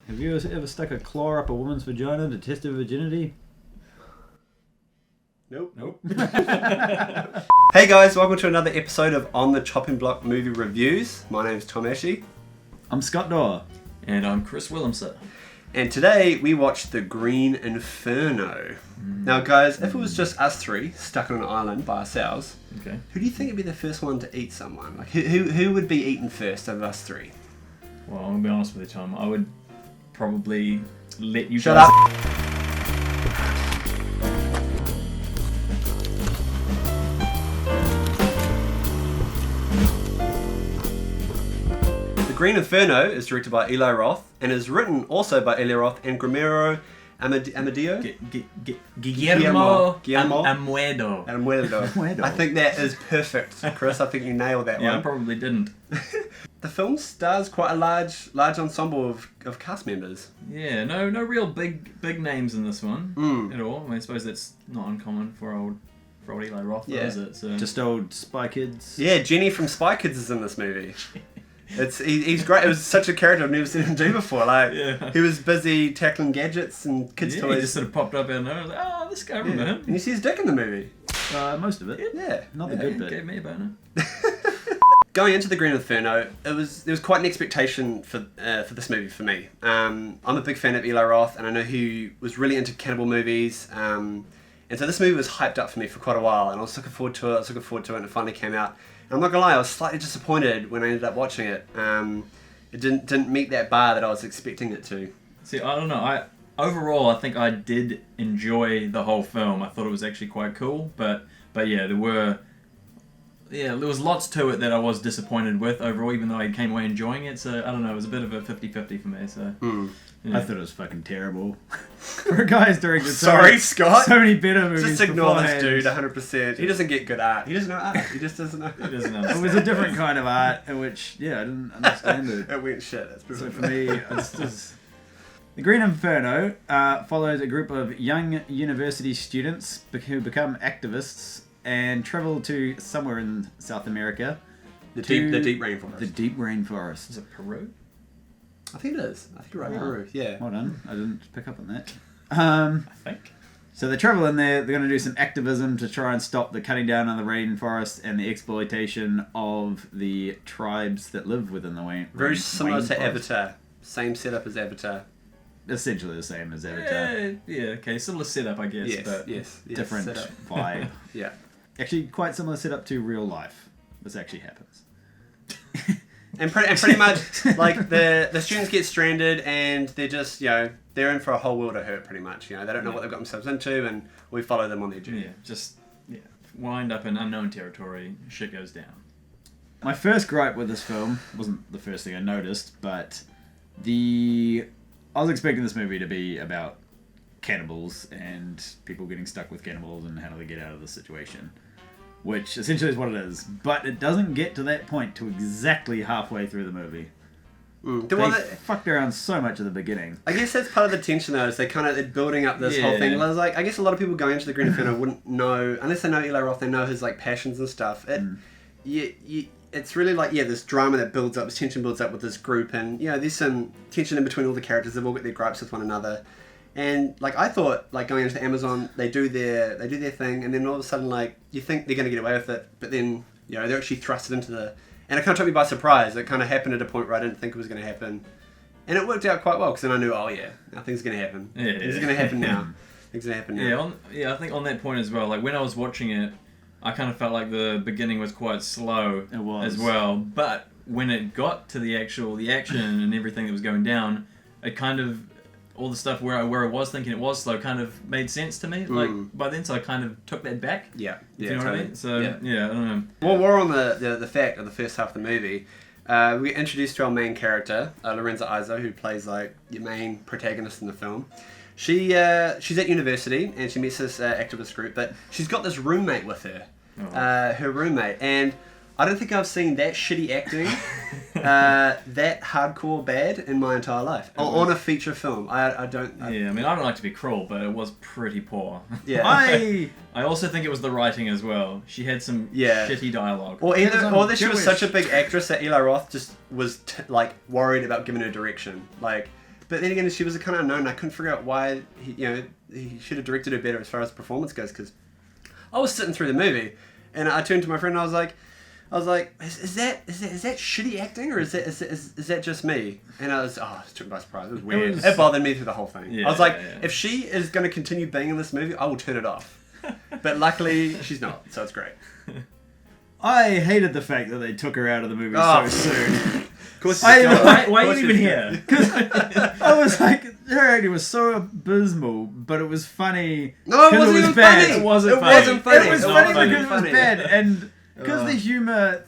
Have you ever stuck a claw up a woman's vagina to test her virginity? Nope. Hey guys, welcome to another episode of On the Chopping Block Movie Reviews. My name is Tom Ashley. I'm Scott Dorr. And I'm Chris Willemser. And today we watched The Green Inferno. Now guys, if it was just us three stuck on an island by ourselves, Okay. who do you think would be the first one to eat someone? Like who would be eaten first of us three? Well, I'm gonna be honest with you, Tom. I would probably let you Shut guys... up! Green Inferno is directed by Eli Roth and is written also by Eli Roth and Guillermo Amadeo. Guillermo Guillermo? Amuedo. Amuedo. I think that is perfect, Chris. I think you nailed that Yeah, I one. probably didn't. The film stars quite a large ensemble of cast members. Yeah, no real big names in this one at all. I mean, I suppose that's not uncommon for old Eli Roth, though, Yeah. is it? So... Just old Spy Kids. Yeah, Jenny from Spy Kids is in this movie. He's great. It was such a character I've never seen him do before. Like he was busy tackling gadgets and kids' yeah, toys. he just sort of popped up out of nowhere. I was like, oh, this guy, I remember him. And you see his dick in the movie. Most of it. Yeah, Not the good bit. Gave me a boner. Going into The Green Inferno, there was quite an expectation for this movie for me. I'm a big fan of Eli Roth, and I know he was really into cannibal movies. And so this movie was hyped up for me for quite a while, and I was looking forward to it. And it finally came out. And I'm not gonna lie, I was slightly disappointed when I ended up watching it. It didn't meet that bar that I was expecting it to. See, I don't know. Overall, I think I did enjoy the whole film. I thought it was actually quite cool, but yeah, there was lots to it that I was disappointed with overall, even though I came away enjoying it. So I don't know, it was a bit of a 50-50 for me. So yeah. I thought it was fucking terrible. For a guy who's directed Scott. so many better movies. Just ignore this beforehand. dude 100%. He doesn't get good art. He doesn't know art. He just doesn't know. He doesn't It understand. was a different kind of art in which, I didn't understand it. It went shit. That's So pretty for me, The Green Inferno follows a group of young university students who become activists and travel to somewhere in South America. the deep rainforest. The deep rainforest. Is it Peru? I think it is. I think you're right. Peru. Yeah. Well done. I didn't pick up on that. I think. So they travel in there. They're going to do some activism to try and stop the cutting down on the rainforest and the exploitation of the tribes that live within the rainforest. Very similar to Avatar. Same setup as Avatar. Essentially the same as Avatar. Yeah, okay, similar setup, I guess. Yes. Different setup. vibe. Yeah. Actually, quite similar setup to real life. This actually happens. And pretty much, like, the students get stranded and they're just, they're in for a whole world of hurt, pretty much. They don't know what they've got themselves into, and we follow them on their journey. Wind up in unknown territory, shit goes down. My first gripe with this film wasn't the first thing I noticed, but I was expecting this movie to be about cannibals and people getting stuck with cannibals and how do they get out of the situation. Which essentially is what it is. But it doesn't get to that point till exactly halfway through the movie. They fucked around so much at the beginning. I guess that's part of the tension, though, is they're building up this whole thing. I guess a lot of people going into the Green Inferno wouldn't know, unless they know Eli Roth, they know his passions and stuff. It's really this drama that builds up, this tension builds up with this group, and there's some tension in between all the characters. They've all got their gripes with one another. And I thought going into the Amazon, they do their thing, and then all of a sudden you think they're going to get away with it, but then they're actually thrusted into the, and it kind of took me by surprise. It kind of happened at a point where I didn't think it was going to happen, and it worked out quite well because then I knew now things are going to happen. Things are going to happen now. Things are going to happen now. I think on that point as well. Like when I was watching it, I kind of felt like the beginning was quite slow. It was as well, but when it got to the action and everything that was going down, it kind of, all the stuff where I was thinking it was slow kind of made sense to me. Like by then, so I kind of took that back. Yeah. You know what I mean? So I don't know. Well, we're on the fact of the first half of the movie. We get introduced to our main character, Lorenza Iso, who plays your main protagonist in the film. She's at university and she meets this activist group, but she's got this roommate with her. Her roommate, and I don't think I've seen that shitty acting, that hardcore bad in my entire life. On a feature film. I don't like to be cruel, but it was pretty poor. Yeah. I also think it was the writing as well. She had some shitty dialogue. Or that she was such a big actress that Eli Roth just was worried about giving her direction. But then again, she was a kind of unknown. I couldn't figure out why he should have directed her better as far as performance goes. Because I was sitting through the movie, and I turned to my friend and I was like, is that shitty acting, or is that just me? And I was took me by surprise. It was weird. It bothered me through the whole thing. Yeah, I was like, if she is going to continue being in this movie, I will turn it off. But luckily, she's not, so it's great. I hated the fact that they took her out of the movie so soon. Of course, why are you even here? I was like, her acting was so abysmal, but it was funny. No, it wasn't even bad. funny. It wasn't funny. It was funny funny. because it was bad, and because the humor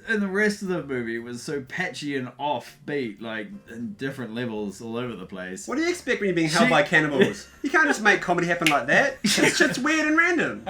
in the rest of the movie was so patchy and offbeat, like in different levels all over the place. What do you expect when you're being held by cannibals? You can't just make comedy happen like that. Shit's weird and random.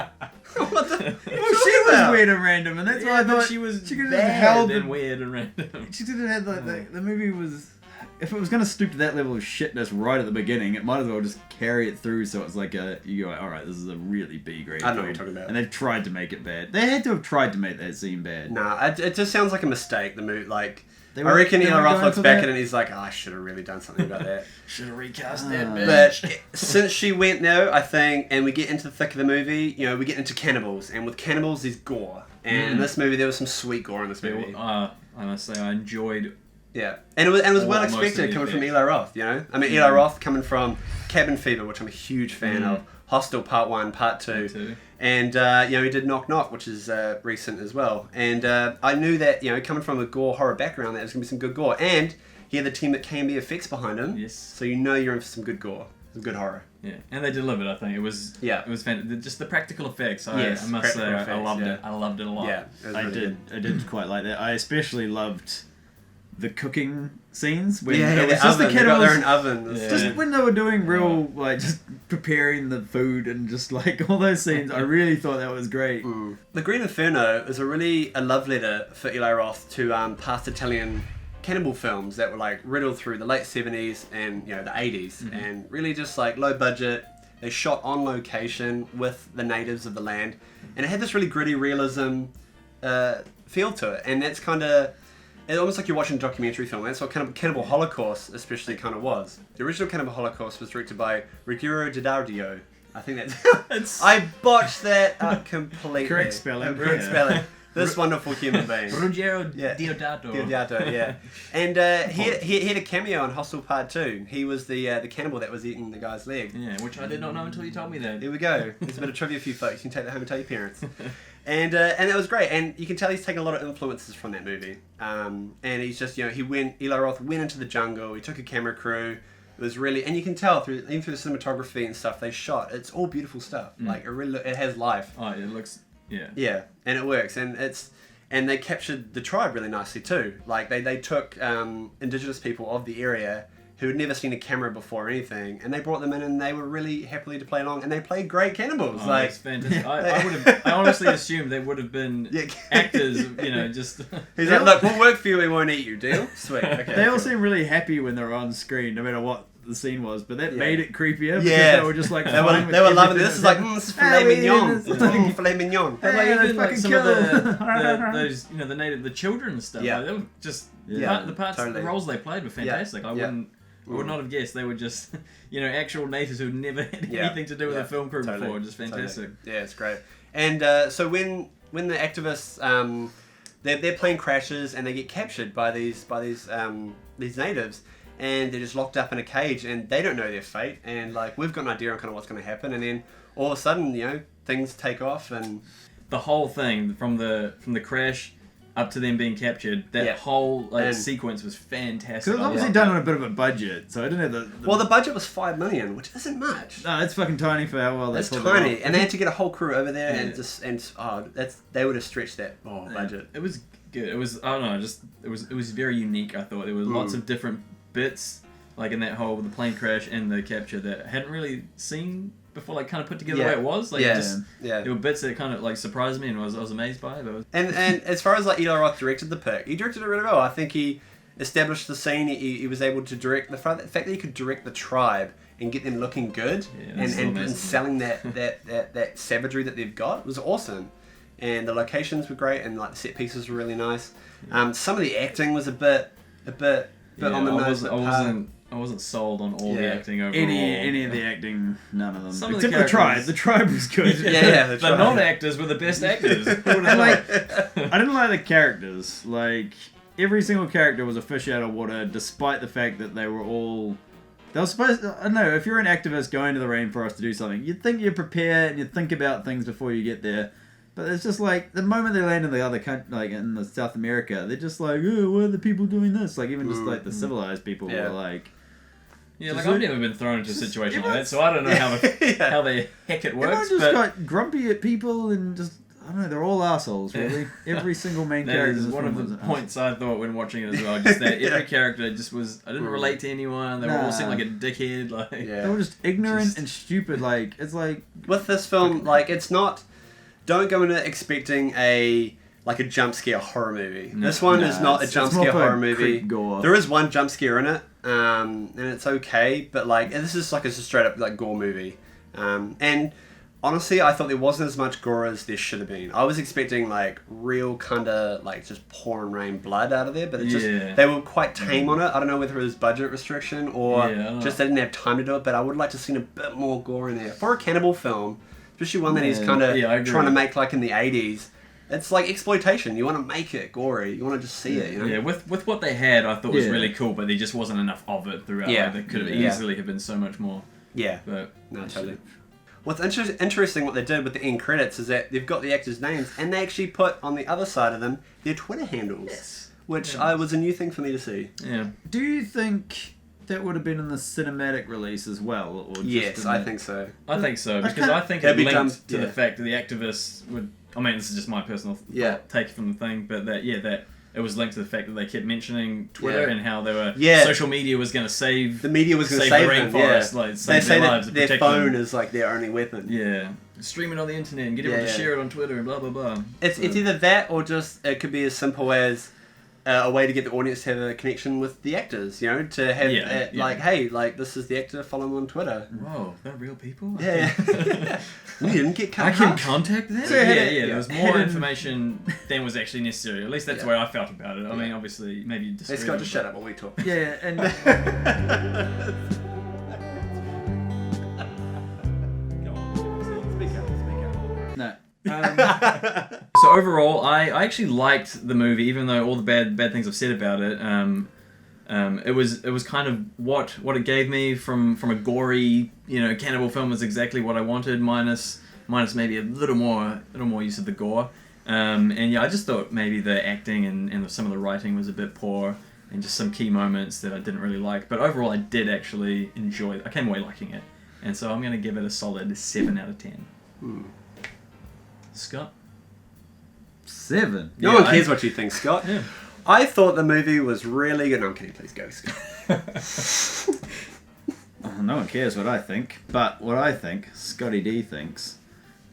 What the? Well, she was weird and random, and that's why I thought she was she could have bad held and weird and random. She could have had the movie was. If it was going to stoop to that level of shitness right at the beginning, it might as well just carry it through so it's like you go, alright, this is a really B grade. I know what you're talking about. And they've tried to make it bad. They had to have tried to make that scene bad. Nah, it just sounds like a mistake, the movie. Like, I reckon Eli Roth looks back at it and he's like, I should have really done something about that. Should have recast that bitch. But since she went now, I think, and we get into the thick of the movie, we get into cannibals. And with cannibals, there's gore. And in this movie, there was some sweet gore in this movie. Honestly, I enjoyed. Yeah, and it was well expected coming from Eli Roth, I mean, Eli Roth coming from Cabin Fever, which I'm a huge fan of, Hostel Part 1, Part 2, and, he did Knock Knock, which is recent as well, and I knew that, coming from a gore horror background, that was going to be some good gore, and he had the team that KMB Effects behind him, so you're in for some good gore, some good horror. Yeah, and they delivered, I think. It was fantastic. Just the practical effects, I must say, I loved it. I loved it a lot. Yeah, I did quite like that. I especially loved the cooking scenes when it was just the cannibals. They're in ovens. Yeah. Just when they were doing real, like, just preparing the food and just like all those scenes, I really thought that was great. The Green Inferno is a love letter for Eli Roth to past Italian cannibal films that were like riddled through the late 70s and the 80s, and really just like low budget. They shot on location with the natives of the land, and it had this really gritty realism feel to it, and that's kind of. It's almost like you're watching a documentary film. That's what Cannibal Holocaust especially kind of was. The original Cannibal Holocaust was directed by Ruggiero D'Addario. I think that's... I botched that up completely. Correct spelling. Correct spelling. This wonderful human being. Ruggiero D'Addario. Yeah. And he had a cameo in Hostel Part 2. He was the cannibal that was eating the guy's leg. Yeah, which I did not know until you told me that. Here we go. There's a bit of trivia for you folks. You can take that home and tell your parents. And that was great, and you can tell he's taken a lot of influences from that movie. And he's just, Eli Roth went into the jungle, he took a camera crew, it was really, and you can tell even through the cinematography and stuff they shot, it's all beautiful stuff. Like, it has life. Oh, it looks, yeah. Yeah, and it works, and they captured the tribe really nicely too. Like, they took indigenous people of the area who had never seen a camera before or anything, and they brought them in, and they were really happily to play along, and they played great cannibals. Oh, like, fantastic. I honestly assumed they would have been actors, just. He's like, look, we'll work for you, we won't eat you, deal? Sweet. Okay. They all seem really happy when they're on screen, no matter what the scene was, but that made it creepier because they were just like they were loving this. This is like this is filet mignon. Filet mignon. Even like some of the children and stuff. Yeah. Like, they were just the roles they played were fantastic. I would not have guessed they were just actual natives who'd never had anything to do with a film crew before. Just fantastic. Yeah, it's great. And so when the activists their plane crashes and they get captured by these natives. And they're just locked up in a cage, and they don't know their fate. And like we've got an idea on kind of what's going to happen, and then all of a sudden, things take off, and the whole thing from the crash up to them being captured, that whole sequence was fantastic. Because it was obviously done on a bit of a budget, so I didn't have the Well, the budget was $5 million, which isn't much. No, it's fucking tiny for how well that's tiny, and they had to get a whole crew over there, they would have stretched that budget. It was good. It was it was very unique. I thought there was lots of different bits, like in that whole the plane crash and the capture that I hadn't really seen before, like kind of put together the way it was. Like there were bits that kind of like surprised me and I was amazed by it. And as far as like Eli Roth directed the pick, he directed it really well. I think he established the scene. He was able to direct the fact that he could direct the tribe and get them looking good and selling that savagery that they've got was awesome. And the locations were great and like the set pieces were really nice. Some of the acting was a bit on the nose. I I wasn't sold on all the Yeah. acting overall. Any of the acting, none of them. Some of the Except the tribe. characters. The tribe was good. Yeah, The tribe. non-actors were the best actors. Who would've And, like, thought? I didn't like the characters. Like, every single character was a fish out of water, despite the fact that they were all... They were supposed to... I don't know, if you're an activist going to the rainforest to do something, you'd think you'd prepare and you'd think about things before you get there. But it's just like, the moment they land in the other country, like in the South America, they're just like, oh, why are the people doing this? Like, even just like the civilized people Yeah. were like... Yeah, like Just I've never been thrown into a situation like that, everyone's- so I don't know how Yeah. how the heck it Everyone works. just But got grumpy at people and just... I don't know, they're all assholes, really. Every single main that character. is in this one of film the was an points I thought when watching it as well. Just that every character just was. I didn't Mm. relate to anyone. They all seemed Nah. like a dickhead. Like Yeah. They were just ignorant Just- and stupid. Like, it's like... With this film, like, it's not... Don't go into expecting a jump scare horror movie. No. This one is Nah, not a it's jump more scare for horror movie. creep gore. There is one jump scare in it, and it's okay, but like this is like it's a straight up like gore movie. And honestly, I thought there wasn't as much gore as there should have been. I was expecting like real kind of like just pouring rain blood out of there, but it just Yeah. they were quite tame on it. I don't know whether it was budget restriction or Yeah, I don't know. just they didn't have time to do it. But I would like to see a bit more gore in there for a cannibal film, especially one that he's Yeah. kind of Yeah, I agree. trying to make like in the 80s. It's like exploitation. You want to make it gory. You want to just see it. You know. yeah, with what they had, I thought was Yeah. really cool, but there just wasn't enough of it throughout. Yeah. Like, there could have Yeah. easily have been so much more. Yeah. But No, totally. What's interesting what they did with the end credits is that they've got the actors' names and they actually put on the other side of them their Twitter handles, Yes. which Yeah. was a new thing for me to see. yeah, Do you think that would have been in the cinematic release as well? Or just Yes, in I the- think so. I think so I because can't- I think That'd it be linked dumb- to yeah. the fact that the activists would. I mean, this is just my personal Yeah. take from the thing, but that it was linked to the fact that they kept mentioning Twitter Yeah. and how they were Yeah. social media was going to save The media was going to Save save the them. rainforest, Yeah. like, They save say their that lives and their protect phone them. is like their only weapon. Yeah, stream it on the internet and get everyone Yeah, to yeah. share it on Twitter and blah blah blah. It's either that or just it could be as simple as a way to get the audience to have a connection with the actors. You know, to have Yeah, yeah. like, hey, like this is the actor, follow him on Twitter. Whoa, they're real people. Yeah. We didn't get cut. I can half. contact them. So Yeah, hidden- yeah. There was more hidden- information than was actually necessary. At least that's Yeah. the way I felt about it. I mean, obviously, maybe you Hey, disagree. Scott, just shut up while we talk. Yeah, and no. So overall, I actually liked the movie, even though all the bad things I've said about it. It was kind of what it gave me from a gory, cannibal film was exactly what I wanted, minus maybe a little more use of the gore. And yeah, I just thought maybe the acting and some of the writing was a bit poor, and just some key moments that I didn't really like. But overall, I did actually enjoy it. I came away liking it, and so I'm gonna give it a solid 7 out of 10. Scott. 7. No Yeah, one cares what you think, Scott. Yeah. I thought the movie was really good. No, I'm kidding. Please go, Scott. Oh, no one cares what I think, but what I think, Scotty D thinks,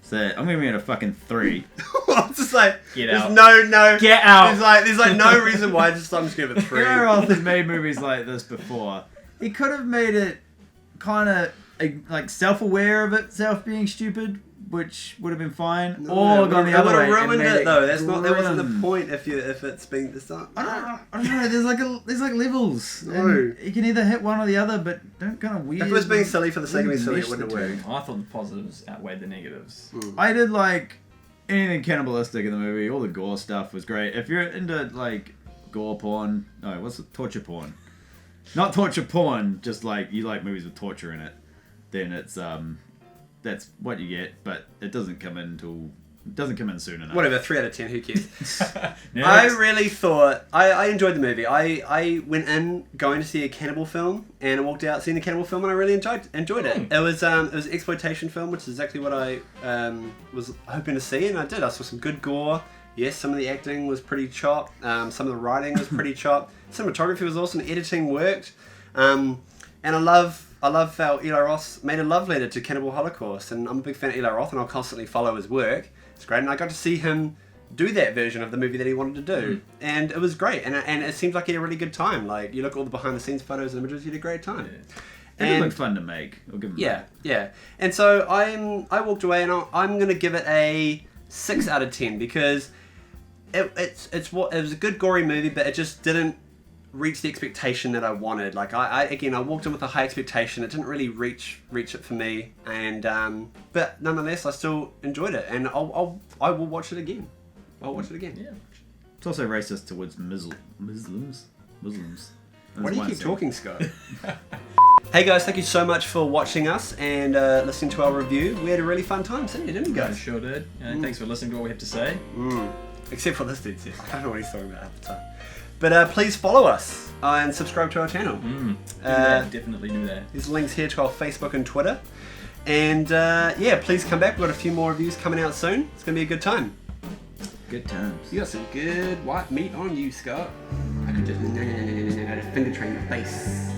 is that I'm gonna give it a fucking 3. I'm just like, Get there's out. no. Get out. There's like no reason why. I'm just gonna give it a 3. Eli Roth has made movies like this before. He could have made it kind of like self-aware of itself being stupid, which would have been fine, or gone the other way. It would have and ruined made it though. That wasn't the grim. point. If it's being, it's not. I don't know. There's like levels. No. And you can either hit one or the other, but don't kind of weird. If it was being silly for the sake of being silly, mesh it wouldn't the have two. worked. I thought the positives outweighed the negatives. I did like anything cannibalistic in the movie. All the gore stuff was great. If you're into like gore porn, no, what's it? Torture porn? Not torture porn. Just like you like movies with torture in it, then it's that's what you get. But it doesn't come in soon enough. Whatever, 3 out of 10. Who cares? Next. I really thought I enjoyed the movie. I went in going to see a cannibal film and I walked out seeing the cannibal film and I really enjoyed it. It was an exploitation film, which is exactly what I was hoping to see, and I did. I saw some good gore. Yes, some of the acting was pretty chopped. Some of the writing was pretty chopped. Cinematography was awesome. Editing worked. And I love how Eli Roth made a love letter to Cannibal Holocaust, and I'm a big fan of Eli Roth, and I'll constantly follow his work. It's great, and I got to see him do that version of the movie that he wanted to do, and it was great, and it seems like he had a really good time. Like, you look at all the behind-the-scenes photos and images, he had a great time. It did look fun to make. I'll give him that. Yeah. And so I walked away, and I'm going to give it a 6 out of 10, because it was a good gory movie, but it just didn't reach the expectation that I wanted. Like I walked in with a high expectation. It didn't really reach it for me, and but nonetheless, I still enjoyed it, and I will watch it again. I'll watch it again. Yeah. It's also racist towards Muslims. Why do you keep talking, Scott? Hey guys, thank you so much for watching us and listening to our review. We had a really fun time today, didn't we, guys? Sure did. Thanks for listening to what we have to say. Except for this dude said. I don't know what he's talking about half the time. But please follow us and subscribe to our channel. Definitely do that. There's links here to our Facebook and Twitter. And please come back. We've got a few more reviews coming out soon. It's going to be a good time. Good times. You got some good white meat on you, Scott. I could just finger train your face.